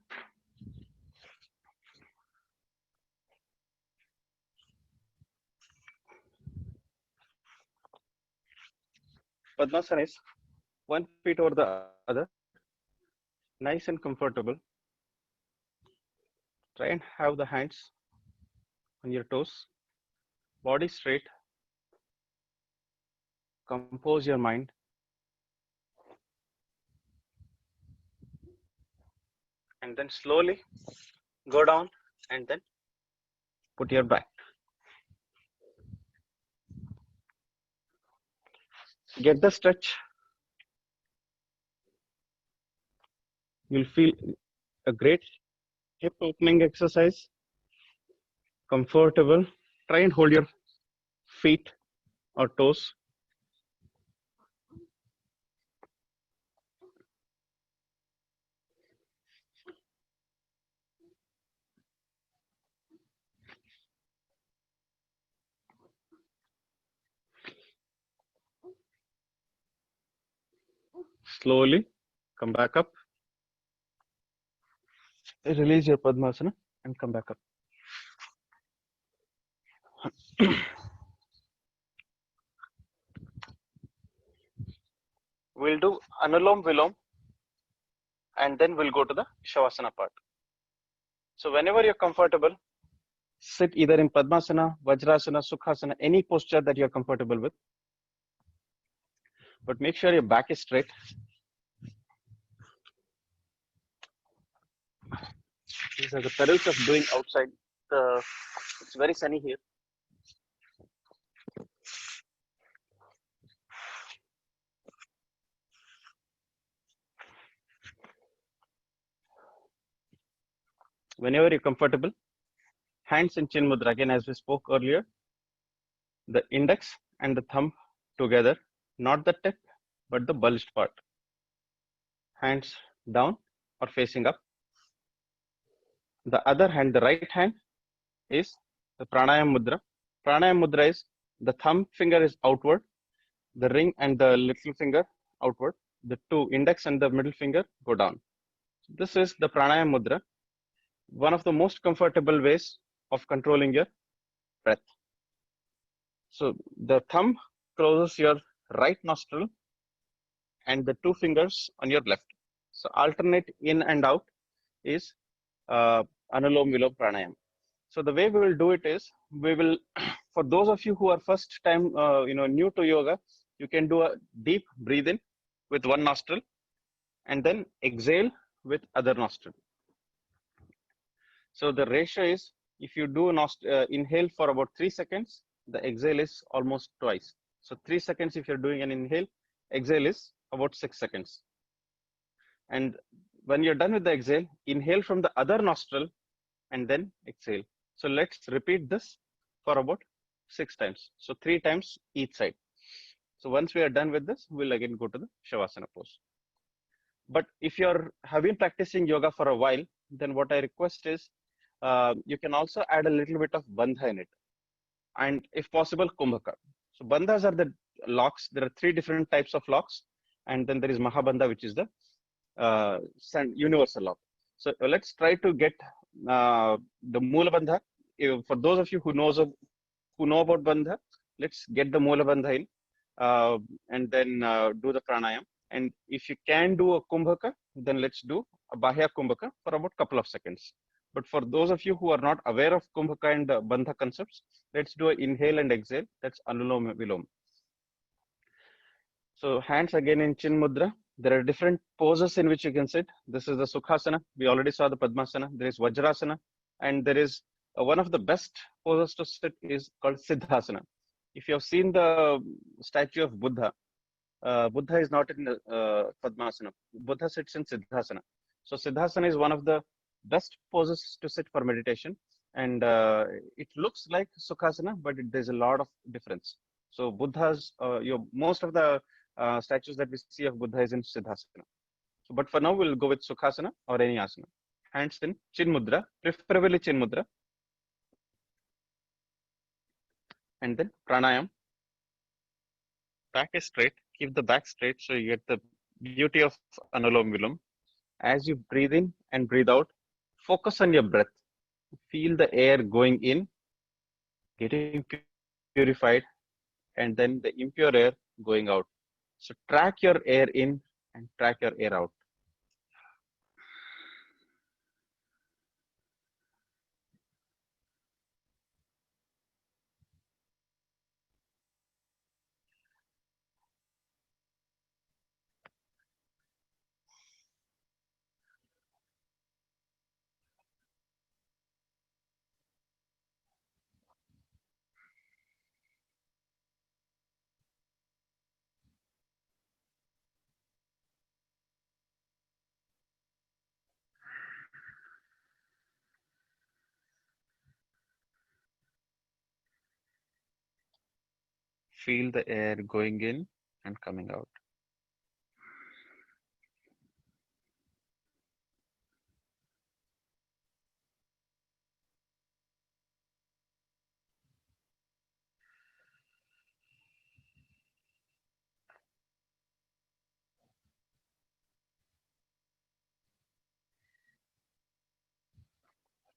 Padmasana is one feet over the other, nice and comfortable. Try and have the hands on your toes, body straight. Compose your mind. And then slowly go down and then put your back. Get the stretch. You'll feel a great hip opening exercise. Comfortable. Try and hold your feet or toes. Slowly come back up. Release your Padmasana and come back up. We'll do Anulom Vilom and then we'll go to the Shavasana part. So whenever you're comfortable, sit either in Padmasana, Vajrasana, Sukhasana, any posture that you're comfortable with. But make sure your back is straight. These are the perils of doing outside. It's very sunny here. whenever you're comfortable, hands in Chin Mudra. Again, as we spoke earlier, the index and the thumb together, not the tip, but the bulged part. Hands down or facing up. The other hand, the right hand, is the Pranayama Mudra. Pranayama Mudra is the thumb finger is outward, the ring and the little finger outward. The two index and the middle finger go down. This is the Pranayama Mudra, one of the most comfortable ways of controlling your breath. So the thumb closes your right nostril and the two fingers on your left. So alternate in and out is Anulom Vilom Pranayam. So the way we will do it is, we will, for those of you who are first time, new to yoga, you can do a deep breathe in with one nostril and then exhale with other nostril. So the ratio is, if you do inhale for about 3 seconds, the exhale is almost twice. So 3 seconds if you're doing an inhale, exhale is about 6 seconds. And when you're done with the exhale, inhale from the other nostril and then exhale. So let's repeat this for about 6 times. So 3 times each side. So once we are done with this, we'll again go to the Shavasana pose. But if have been practicing yoga for a while, then what I request is, you can also add a little bit of bandha in it. And if possible, kumbhaka. So bandhas are the locks. There are 3 different types of locks. And then there is Mahabandha, which is the universal lock. So let's try to get the Moola Bandha. For those of you who know about Bandha, let's get the Moola Bandha in and then do the pranayam. And if you can do a kumbhaka, then let's do a Bahya Kumbhaka for about a couple of seconds. But for those of you who are not aware of kumbhaka and bandha concepts, let's do an inhale and exhale. That's Anulom Vilom. So hands again in Chin Mudra. There are different poses in which you can sit. This is the Sukhasana. We already saw the Padmasana. There is Vajrasana. And there is one of the best poses to sit is called Siddhasana. If you have seen the statue of Buddha, Buddha is not in Padmasana. Buddha sits in Siddhasana. So Siddhasana is one of the best poses to sit for meditation. And it looks like Sukhasana, but there's a lot of difference. So Buddha's, most of the statues that we see of Buddha is in Siddhasana. So, but for now, we'll go with Sukhasana or any asana. Hands in Chin Mudra, preferably Chin Mudra. And then Pranayam. Back is straight. Keep the back straight so you get the beauty of Anulom Vilom. As you breathe in and breathe out, focus on your breath. Feel the air going in, getting purified, and then the impure air going out. So track your air in and track your air out. Feel the air going in and coming out.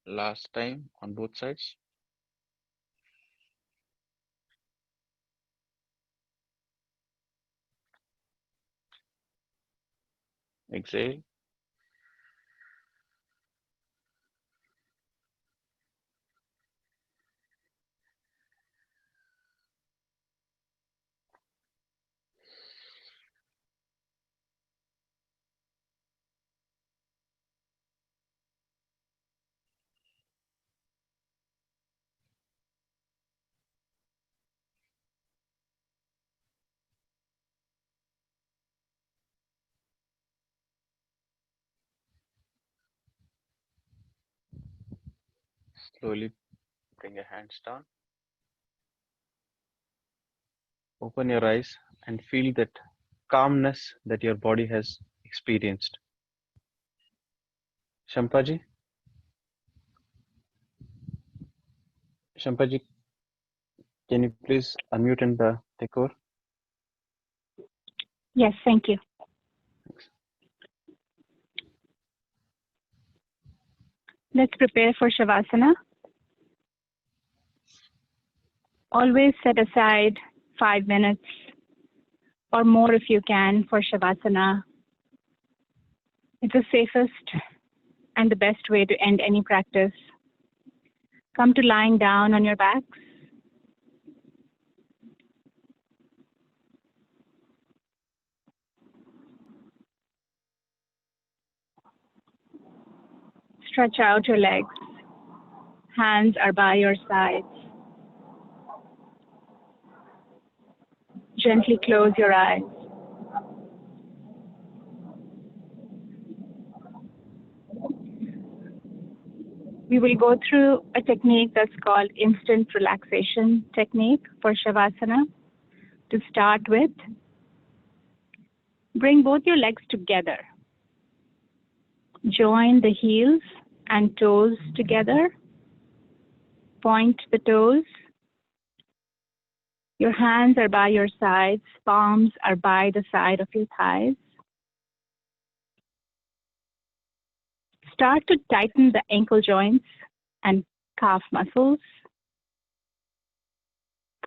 Last time on both sides. Exhale. Slowly bring your hands down. Open your eyes and feel that calmness that your body has experienced. Shampaji, Shampaji, can you please unmute and take over? Yes, thank you. Let's prepare for Shavasana. Always set aside 5 minutes or more if you can for Shavasana. It's the safest and the best way to end any practice. Come to lying down on your backs. Stretch out your legs. Hands are by your sides. Gently close your eyes. We will go through a technique that's called instant relaxation technique for Shavasana. To start with, bring both your legs together. Join the heels and toes together. Point the toes. Your hands are by your sides. Palms are by the side of your thighs. Start to tighten the ankle joints and calf muscles.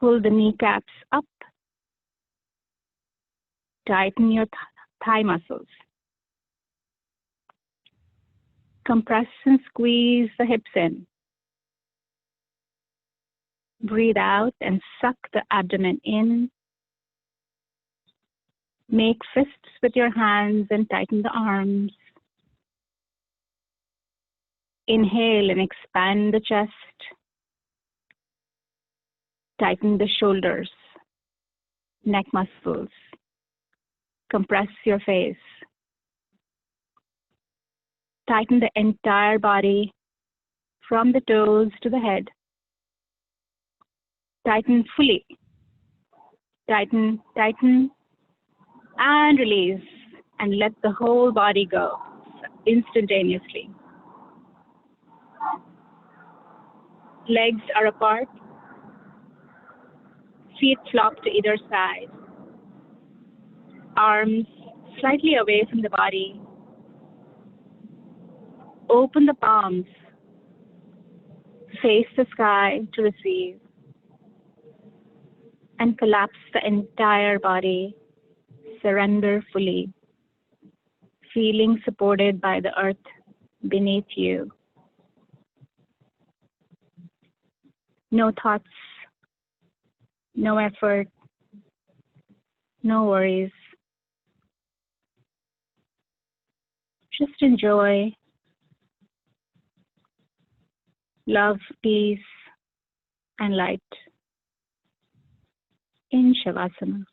Pull the kneecaps up. Tighten your thigh muscles. Compress and squeeze the hips in. Breathe out and suck the abdomen in. Make fists with your hands and tighten the arms. Inhale and expand the chest. Tighten the shoulders, neck muscles. Compress your face. Tighten the entire body from the toes to the head. Tighten fully. Tighten, tighten, and release. And let the whole body go instantaneously. Legs are apart. Feet flop to either side. Arms slightly away from the body. Open the palms. Face the sky to receive. And collapse the entire body. Surrender fully. Feeling supported by the earth beneath you. No thoughts, no effort, no worries. Just enjoy love, peace, and light in Shavasana.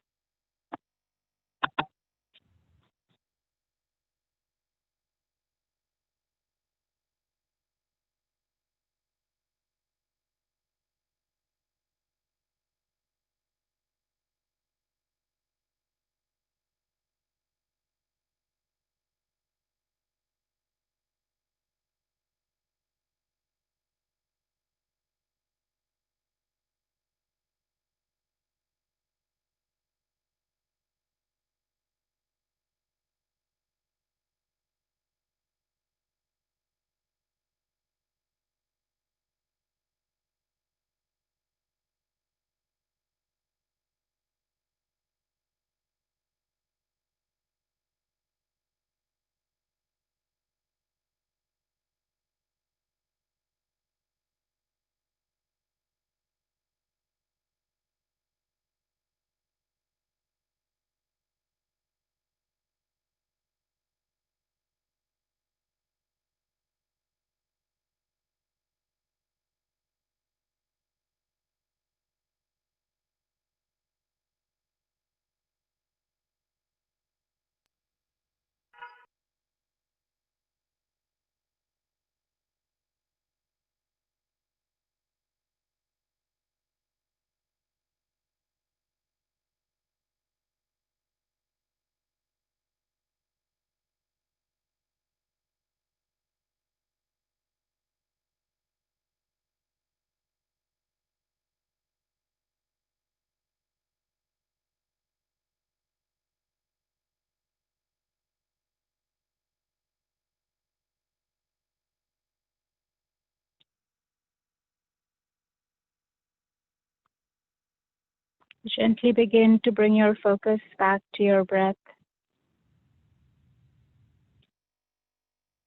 Gently begin to bring your focus back to your breath.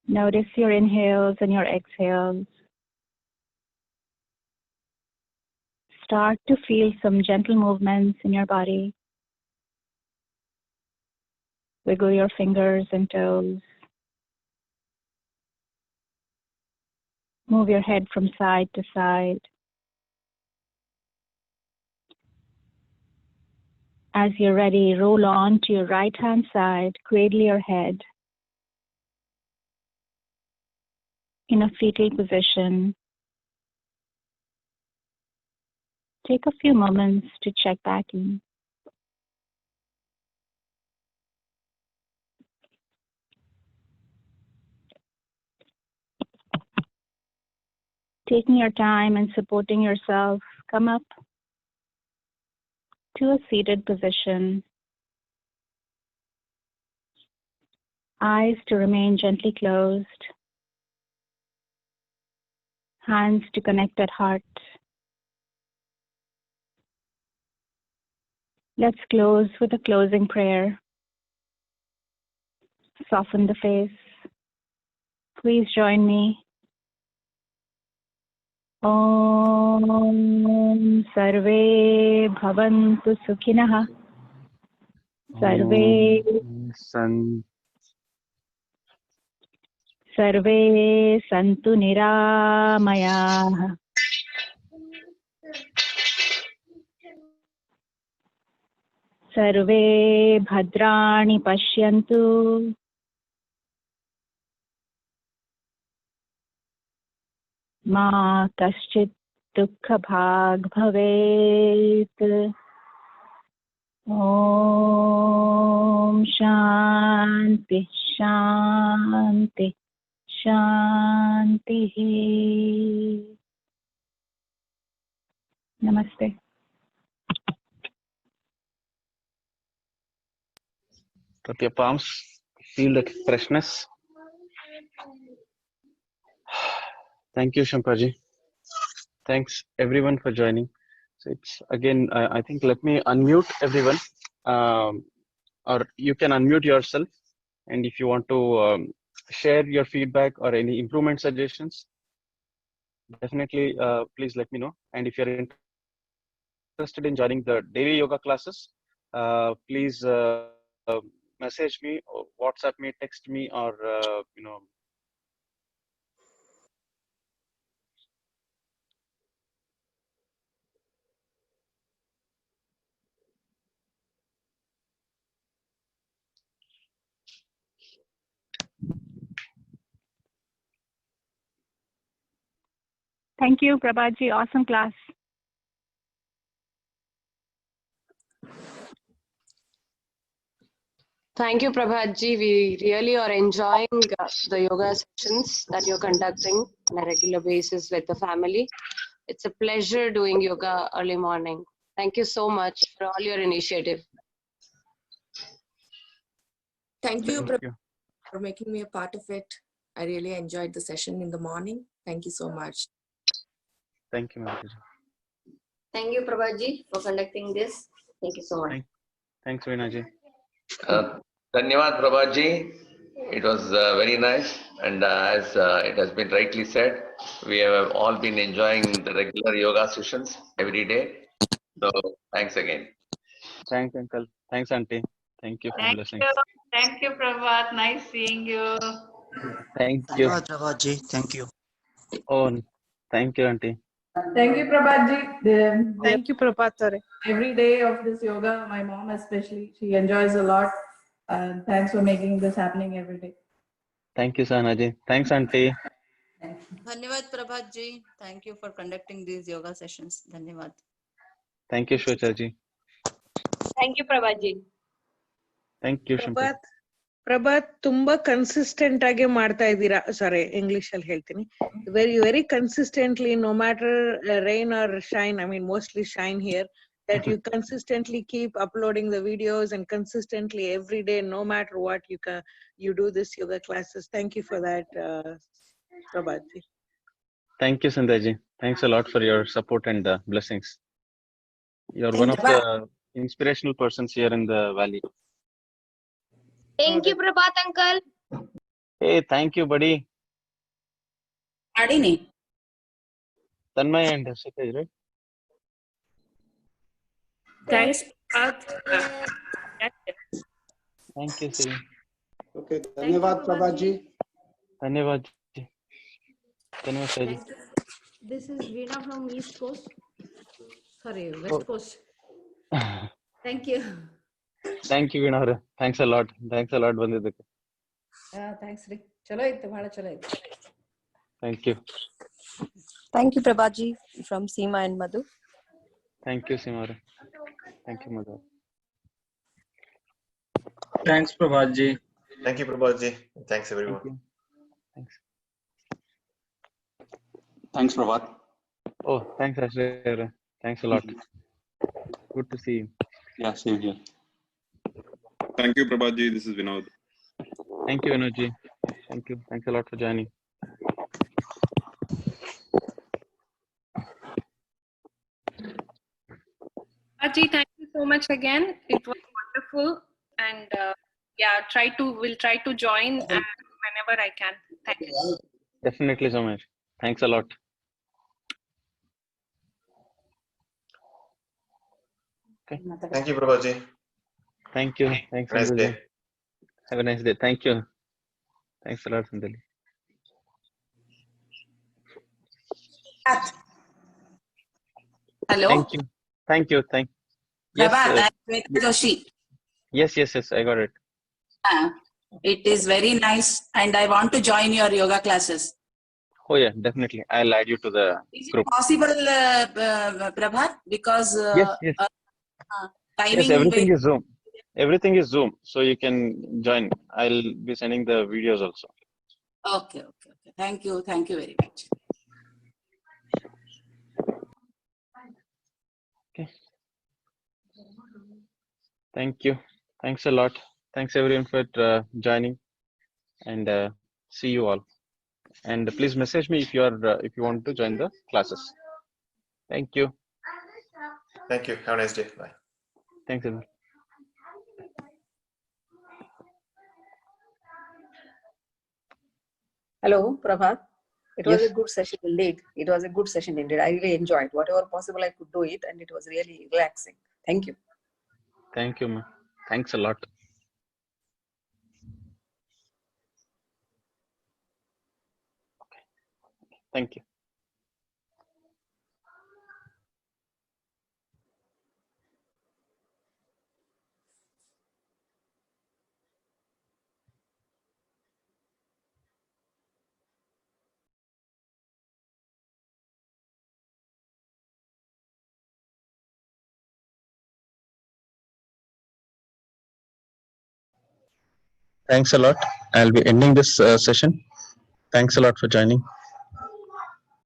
Notice your inhales and your exhales. Start to feel some gentle movements in your body. Wiggle your fingers and toes. Move your head from side to side. As you're ready, roll on to your right-hand side, cradle your head in a fetal position. Take a few moments to check back in. Taking your time and supporting yourself, come up to a seated position. Eyes to remain gently closed. Hands to connect at heart. Let's close with a closing prayer. Soften the face. Please join me. Om Sarve Bhavantu Sukhinah. Sarve Sarve Santu Niramayah. Sarve Bhadrani Pashyantu. Ma Kaschit Dukkha Bhag Bhavet. Om Shanti Shanti Shanti. Namaste. Tap your palms, feel the freshness. Thank you, Shampaji. Thanks everyone for joining. So it's again, I think let me unmute everyone, or you can unmute yourself. And if you want to share your feedback or any improvement suggestions, definitely please let me know. And if you're interested in joining the daily yoga classes, please message me or WhatsApp me, text me, or Thank you, Prabhatji. Awesome class. Thank you, Prabhatji. We really are enjoying the yoga sessions that you're conducting on a regular basis with the family. It's a pleasure doing yoga early morning. Thank you so much for all your initiative. Thank you, thank you. for making me a part of it. I really enjoyed the session in the morning. Thank you so much. Thank you, Mataji. Thank you, Prabhatji, for conducting this. Thank you so much. Thanks, Veena-ji. Dhanyavad Prabhatji. It was very nice, and as it has been rightly said, we have all been enjoying the regular yoga sessions every day. So thanks again. Thanks, Uncle. Thanks, Auntie. Thank you for Thank blessing. you. Thank you, Prabhat. Nice seeing you. Thank you. Prabhatji. Thank you. Oh, thank you, Auntie. Thank you, Prabhatji. Thank you, Prabhat. Every day of this yoga, my mom especially, she enjoys a lot. Thanks for making this happening every day. Thank you, Sanaji. Thanks, Auntie. Dhanyavad Prabhatji. Thank you for conducting these yoga sessions. Dhanyavad. Thank you, Shwechaji. Thank you, Prabhatji. Thank you, Shampaji. Prabhat ತುಂಬಾ consistent ಆಗಿ ಮಾಡ್ತಾ ಇದ್ದೀರಾ. ಸಾರಿ, English ಅಲ್ಲಿ ಹೇಳ್ತೀನಿ. Very consistently, no matter rain or shine, I mean mostly shine here, that you consistently keep uploading the videos and consistently every day, no matter what, you do this yoga classes. Thank you for that, Prabhatji. Thank you, Sandhyaji. Thanks a lot for your support and blessings. You're And one of the inspirational persons here in the valley. Thank you, Prabhat uncle. Hey, thank you, buddy. Adini. Tanmay and Harshita, right? Thanks. Thank you, Siri. Okay, धन्यवाद प्रभात जी. धन्यवाद जी. धन्यवाद Siri. This is Veena from East Coast. Sorry, West Coast. Thank you. Thank you, Veena. Thanks a lot. Thanks a lot, ಬಂದಿದ್ದಕ್ಕೆ. Thanks, Rick. ಚಲೋ ಇತ್ತು, ಬಹಳ ಚಲೋ ಇತ್ತು. Thank you. Thank you, Prabhaji, from Seema and Madhu. Thank you, Simara. Thank you, Madhu. Thanks, Prabhat ji. Thank you, Prabhat ji. Thanks, everyone. Thank you. Thanks. Thanks, Prabhat. Oh, thanks, Ashley. Thanks a lot. Good to see you. Yeah, same here. Thank you, Prabhat ji. This is Vinod. Thank you, Vinod ji. Thank you. Thanks a lot for joining. Aji, thank you so much again. It was wonderful, and we'll try to join whenever I can. Thank you. Definitely so much. Thanks a lot. Okay. Thank you, Prabhat ji. Thank you. Thanks. Have a nice day. Have a nice day. Thank you. Thanks a lot, Sandali. Hello. Thank you. Thank you. Yes. Prabhat, I'm Shweta Joshi. Yes. I got it. It is very nice, and I want to join your yoga classes. Oh yeah, definitely. I'll add you to the group. Possible, Prabhat, because Yes. timing. Yes, everything is Zoom. Everything is Zoom, so you can join. I'll be sending the videos also. Okay. Thank you very much. Okay. Thank you. Thanks a lot. Thanks everyone for joining, and see you all. And please message me if if you want to join the classes. Thank you. Thank you. Have a nice day. Bye. Thanks, everyone. Hello, Prabhat. It was Yes. a good session indeed. It was a good session indeed. I really enjoyed whatever possible I could do it, and it was really relaxing. Thank you. Thank you, ma'am. Thanks a lot. Okay. Thank you. Thanks a lot. I'll be ending this session. Thanks a lot for joining.